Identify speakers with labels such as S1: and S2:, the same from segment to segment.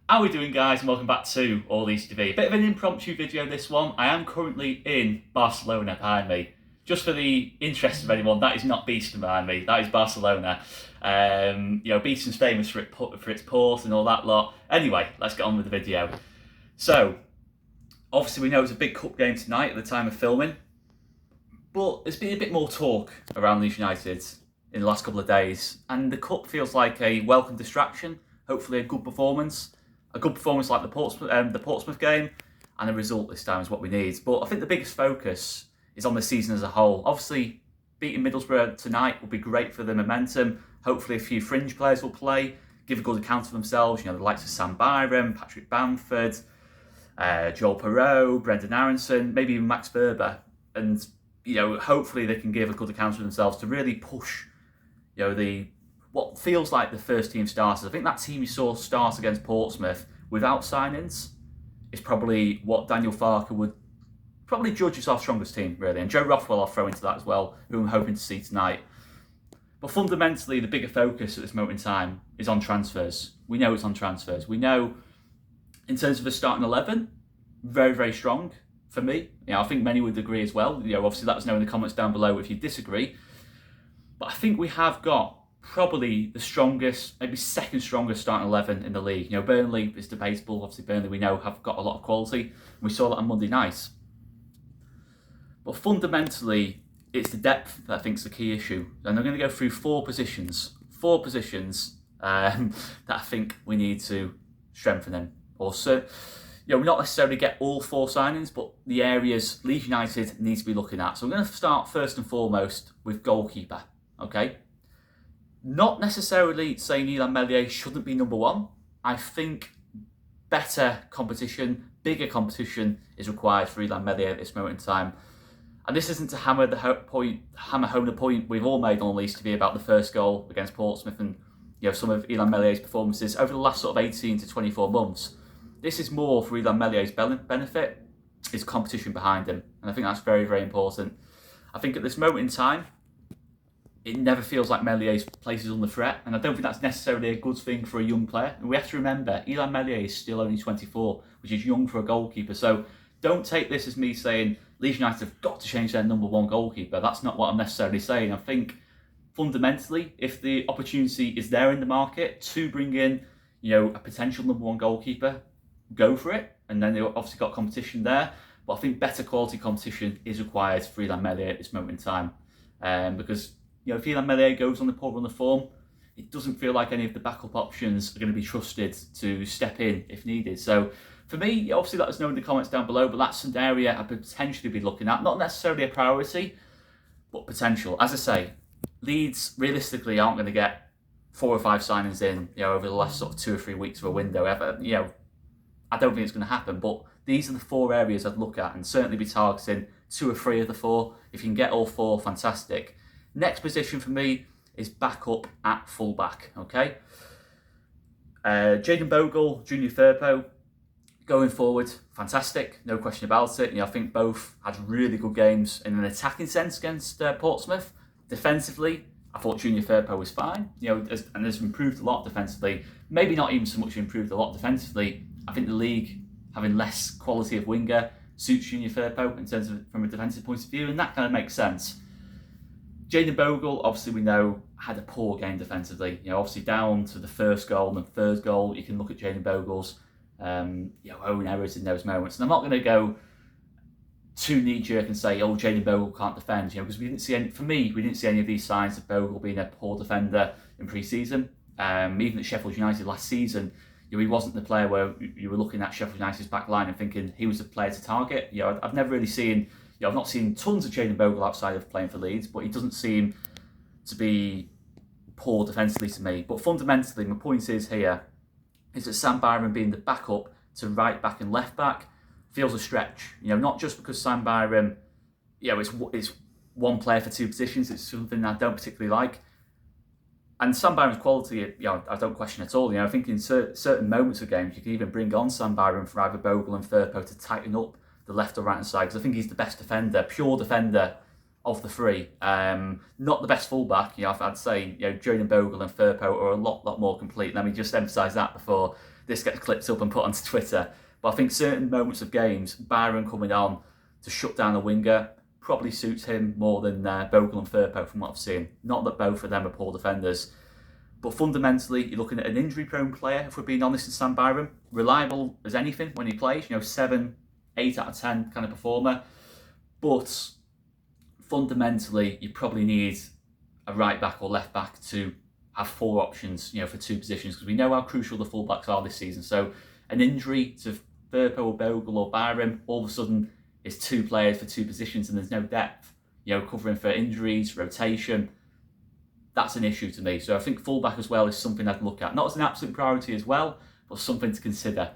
S1: How are we doing, guys, and welcome back to ANALYSES TV. A bit of an impromptu video, this one. I am currently in Barcelona behind me. Just for the interest of anyone, that is not Beeston behind me, that is Barcelona. Beeston's famous for its port and all that lot. Anyway, let's get on with the video. So, obviously we know it's a big cup game tonight at the time of filming, but there's been a bit more talk around Leeds United in the last couple of days, and the cup feels like a welcome distraction, hopefully a good performance. A good performance like the Portsmouth game, and a result this time is what we need. But I think the biggest focus is on the season as a whole. Obviously, beating Middlesbrough tonight will be great for the momentum. Hopefully a few fringe players will play, give a good account of themselves. The likes of Sam Byram, Patrick Bamford, Joel Perreault, Brendan Aronson, maybe even Max Berber. And, hopefully they can give a good account of themselves to really push, what feels like the first team starters. I think that team you saw start against Portsmouth without signings is probably what Daniel Farke would probably judge as our strongest team, really. And Joe Rothwell I'll throw into that as well, who I'm hoping to see tonight. But fundamentally, the bigger focus at this moment in time is on transfers. We know it's on transfers. We know, in terms of the starting 11, very, very strong for me. I think many would agree as well. Obviously let us know in the comments down below if you disagree. But I think we have got probably the strongest, maybe second strongest starting 11 in the league. Burnley is debatable. Obviously, Burnley we know have got a lot of quality. We saw that on Monday night. But fundamentally, it's the depth that I think is the key issue. And I'm going to go through four positions that I think we need to strengthen in. Also, we not necessarily get all four signings, but the areas Leeds United needs to be looking at. So I'm going to start first and foremost with goalkeeper. Okay. Not necessarily saying Illan Meslier shouldn't be number one. I think better competition, bigger competition is required for Illan Meslier at this moment in time. And this isn't to hammer home the point we've all made on Leeds TV about the first goal against Portsmouth and some of Illan Meslier's performances over the last sort of 18 to 24 months. This is more for Illan Meslier's benefit, is competition behind him. And I think that's very, very important. I think at this moment in time, it never feels like Meslier's place is under threat, and I don't think that's necessarily a good thing for a young player. And we have to remember, Illan Meslier is still only 24, which is young for a goalkeeper. So don't take this as me saying Leeds United have got to change their number one goalkeeper. That's not what I'm necessarily saying. I think fundamentally, if the opportunity is there in the market to bring in, a potential number one goalkeeper, go for it. And then they've obviously got competition there. But I think better quality competition is required for Illan Meslier at this moment in time, because if Illan Meslier goes on the poor run of form, it doesn't feel like any of the backup options are going to be trusted to step in if needed. So for me, obviously let us know in the comments down below, but that's an area I could potentially be looking at. Not necessarily a priority, but potential. As I say, Leeds realistically aren't going to get 4 or 5 signings in, over the last sort of 2 or 3 weeks of a window ever. I don't think it's going to happen, but these are the 4 areas I'd look at and certainly be targeting 2 or 3 of the 4. If you can get all 4, fantastic. Next position for me is backup at fullback. Okay, Jayden Bogle, Junior Firpo, going forward, fantastic, no question about it. I think both had really good games in an attacking sense against Portsmouth. Defensively, I thought Junior Firpo was fine. And has improved a lot defensively. Maybe not even so much improved a lot defensively. I think the league having less quality of winger suits Junior Firpo in terms of from a defensive point of view, and that kind of makes sense. Jayden Bogle, obviously we know, had a poor game defensively. Obviously down to the first goal and third goal, you can look at Jayden Bogle's own errors in those moments. And I'm not going to go too knee-jerk and say, Jayden Bogle can't defend, because we didn't see any of these signs of Bogle being a poor defender in pre-season. Even at Sheffield United last season, he wasn't the player where you were looking at Sheffield United's back line and thinking he was the player to target. I've never really seen. I've not seen tons of Jayden Bogle outside of playing for Leeds, but he doesn't seem to be poor defensively to me. But fundamentally, my point is that Sam Byram being the backup to right back and left back feels a stretch. Not just because Sam Byram, it's one player for 2 positions. It's something I don't particularly like. And Sam Byram's quality, I don't question at all. I think in certain moments of games, you can even bring on Sam Byram for either Bogle and Firpo to tighten up the left or right hand side, because I think he's the best defender, pure defender of the 3. Not the best fullback. I'd say Jayden Bogle and Firpo are a lot more complete. Let me just emphasise that before this gets clipped up and put onto Twitter. But I think certain moments of games, Byron coming on to shut down a winger probably suits him more than Bogle and Firpo from what I've seen. Not that both of them are poor defenders. But fundamentally, you're looking at an injury-prone player, if we're being honest, in Sam Byram. Reliable as anything when he plays, 7, 8 out of 10 kind of performer. But fundamentally, you probably need a right back or left back to have 4 options, for 2 positions, because we know how crucial the fullbacks are this season. So an injury to Firpo or Bogle or Byram, all of a sudden it's 2 players for 2 positions and there's no depth, covering for injuries, rotation. That's an issue to me. So I think fullback as well is something I'd look at. Not as an absolute priority as well, but something to consider.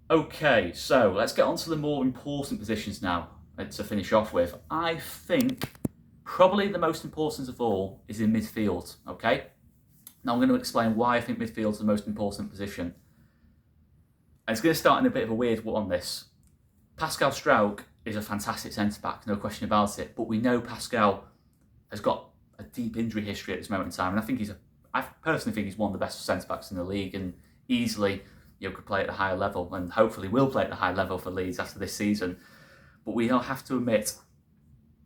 S1: Okay, so let's get on to the more important positions now to finish off with. I think probably the most important of all is in midfield, okay? Now I'm going to explain why I think midfield is the most important position. And it's going to start in a bit of a weird one on this. Pascal Struijk is a fantastic centre-back, no question about it. But we know Pascal has got a deep injury history at this moment in time. And I personally think he's one of the best centre-backs in the league and easily could play at a higher level and hopefully will play at a high level for Leeds after this season. But we have to admit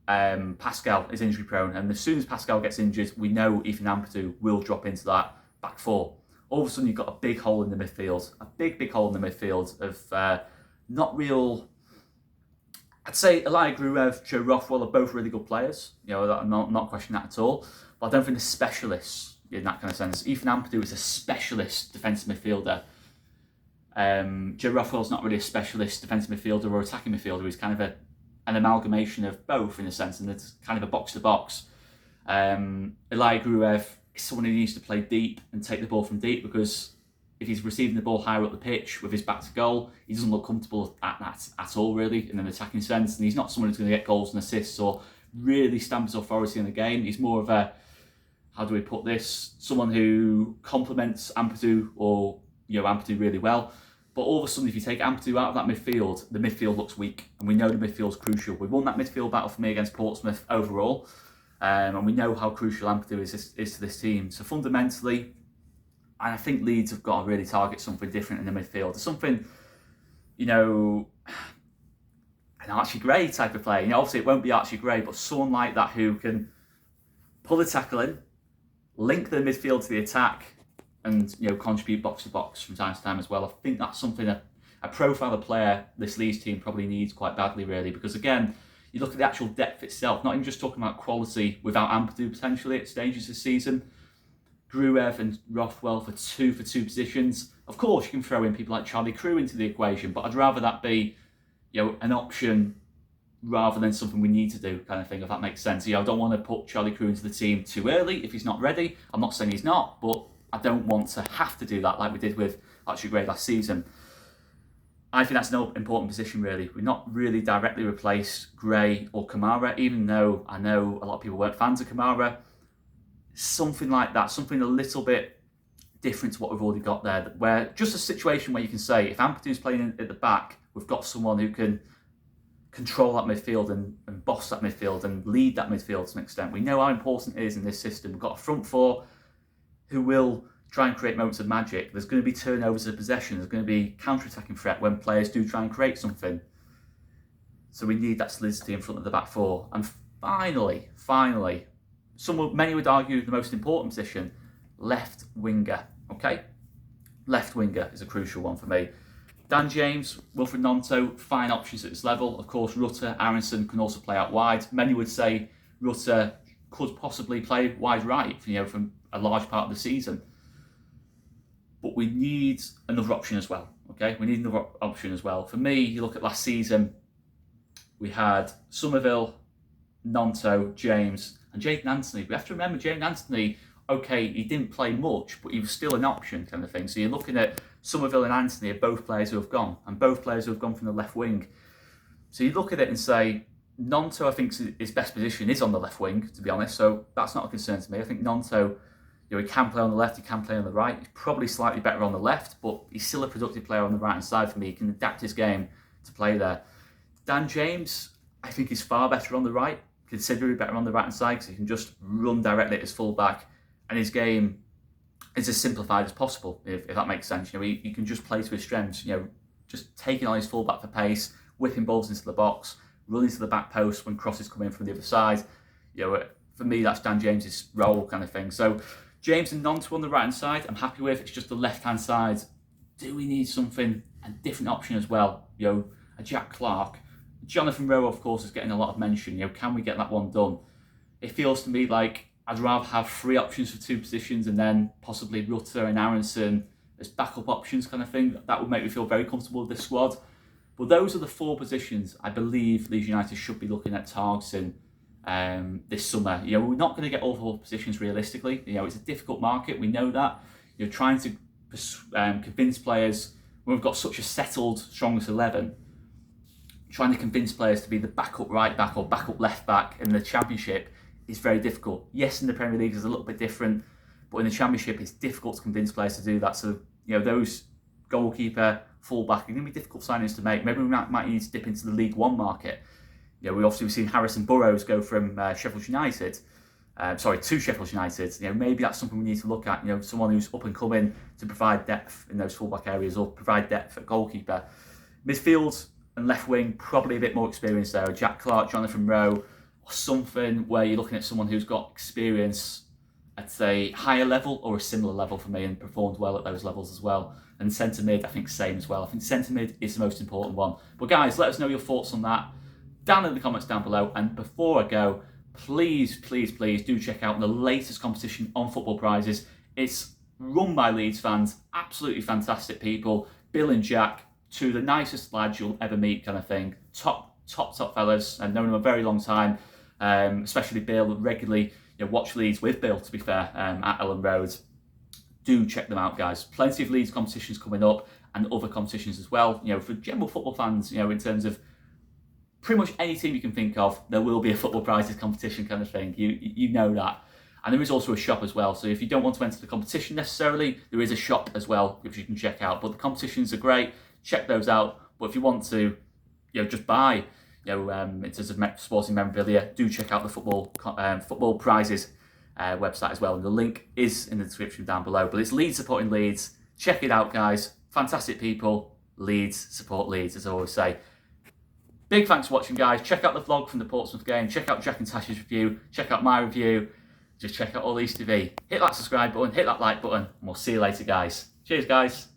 S1: Pascal is injury prone, and as soon as Pascal gets injured, we know Ethan Ampadu will drop into that back 4. All of a sudden, you've got a big hole in the midfield, a big hole in the midfield of not real. I'd say Elijah Gruev, Joe Rothwell are both really good players. I'm not questioning that at all. But I don't think they're specialists in that kind of sense. Ethan Ampadu is a specialist defensive midfielder. Joe Rothwell's not really a specialist defensive midfielder or attacking midfielder. He's kind of an amalgamation of both in a sense, and it's kind of a box-to-box. Elijah Gruev is someone who needs to play deep and take the ball from deep, because if he's receiving the ball higher up the pitch with his back to goal, he doesn't look comfortable at all, really, in an attacking sense. And he's not someone who's going to get goals and assists or really stamp his authority in the game. He's more of a, how do we put this, someone who complements Ampadu or Ampadu really well. But all of a sudden, if you take Ampadu out of that midfield, the midfield looks weak. And we know the midfield's crucial. We won that midfield battle for me against Portsmouth overall. And we know how crucial Ampadu is to this team. So fundamentally, and I think Leeds have got to really target something different in the midfield. Something, an Archie Gray type of player. Obviously it won't be Archie Gray, but someone like that who can pull the tackle in, link the midfield to the attack, and contribute box to box from time to time as well. I think that's something a profile of player this Leeds team probably needs quite badly, really, because again, you look at the actual depth itself, not even just talking about quality without Ampadu potentially at stages this season. Gruev and Rothwell for two positions. Of course, you can throw in people like Charlie Crew into the equation, but I'd rather that be, an option rather than something we need to do, kind of thing, if that makes sense. I don't want to put Charlie Crew into the team too early if he's not ready. I'm not saying he's not, but I don't want to have to do that like we did with Archie Gray last season. I think that's an important position, really. We've not really directly replaced Gray or Kamara, even though I know a lot of people weren't fans of Kamara. Something like that, something a little bit different to what we've already got there, where just a situation where you can say, if Ampadu's playing at the back, we've got someone who can control that midfield and boss that midfield and lead that midfield to an extent. We know how important it is in this system. We've got a front 4 who will try and create moments of magic. There's going to be turnovers of possession. There's going to be counter-attacking threat when players do try and create something. So we need that solidity in front of the back 4. And finally, many would argue the most important position, left winger. Okay, left winger is a crucial one for me. Dan James, Wilfred Gnonto, fine options at this level. Of course, Rutter, Aronson can also play out wide. Many would say Rutter could possibly play wide right, from a large part of the season. But we need another option as well. Okay, we need another option as well. For me, you look at last season, we had Somerville, Gnonto, James, and Jayden Anthony. We have to remember Jayden Anthony, okay, he didn't play much, but he was still an option kind of thing. So you're looking at Somerville and Anthony are both players who have gone, and both players who have gone from the left wing. So you look at it and say, Gnonto, I think his best position is on the left wing, to be honest. So that's not a concern to me. I think Gnonto, he can play on the left, he can play on the right. He's probably slightly better on the left, but he's still a productive player on the right-hand side for me. He can adapt his game to play there. Dan James, I think he's far better on the right, considerably better on the right-hand side, because he can just run directly at his full-back, and his game is as simplified as possible, if that makes sense. He can just play to his strengths, just taking on his fullback for pace, whipping balls into the box, running to the back post when crosses come in from the other side. For me, that's Dan James's role kind of thing. So James and Nonto on the right-hand side, I'm happy with. It's just the left-hand side. Do we need something, a different option as well? A Jack Clark. Jonathan Rowe, of course, is getting a lot of mention. Can we get that one done? It feels to me like I'd rather have 3 options for 2 positions and then possibly Rutter and Aronson as backup options kind of thing. That would make me feel very comfortable with this squad. But those are the 4 positions I believe Leeds United should be looking at targeting this summer. We're not going to get all 4 positions realistically. It's a difficult market. We know that. Trying to convince players when we've got such a settled, strongest 11. Trying to convince players to be the backup right back or backup left back in the Championship is very difficult. Yes, in the Premier League it's a little bit different, but in the Championship it's difficult to convince players to do that. So those goalkeeper, fullback are going to be difficult signings to make. Maybe we might need to dip into the League One market. We've seen Harrison Burrows go from Sheffield United, to Sheffield United. Maybe that's something we need to look at. Someone who's up and coming to provide depth in those fullback areas or provide depth at goalkeeper. Midfield and left wing, probably a bit more experience there. Jack Clark, Jonathan Rowe, or something where you're looking at someone who's got experience at a higher level or a similar level for me and performed well at those levels as well. And centre mid, I think same as well. I think centre mid is the most important one. But guys, let us know your thoughts on that down in the comments down below. And before I go, please do check out the latest competition on Football Prizes. It's run by Leeds fans, absolutely fantastic people. Bill and Jack, 2 of the nicest lads you'll ever meet kind of thing. Top fellas. I've known them a very long time, especially Bill. Regularly watch Leeds with Bill, to be fair, at Ellen Road. Do check them out, guys. Plenty of Leeds competitions coming up and other competitions as well. For general football fans, in terms of pretty much any team you can think of, there will be a Football Prizes competition kind of thing. You know that. And there is also a shop as well. So if you don't want to enter the competition necessarily, there is a shop as well, which you can check out. But the competitions are great. Check those out. But if you want to, just buy, in terms of sporting memorabilia, do check out the Football Prizes website as well. And the link is in the description down below. But it's Leeds supporting Leeds. Check it out, guys. Fantastic people. Leeds support Leeds, as I always say. Big thanks for watching, guys. Check out the vlog from the Portsmouth game. Check out Jack and Tash's review. Check out my review. Just check out all these TV. Hit that subscribe button. Hit that like button. And we'll see you later, guys. Cheers, guys.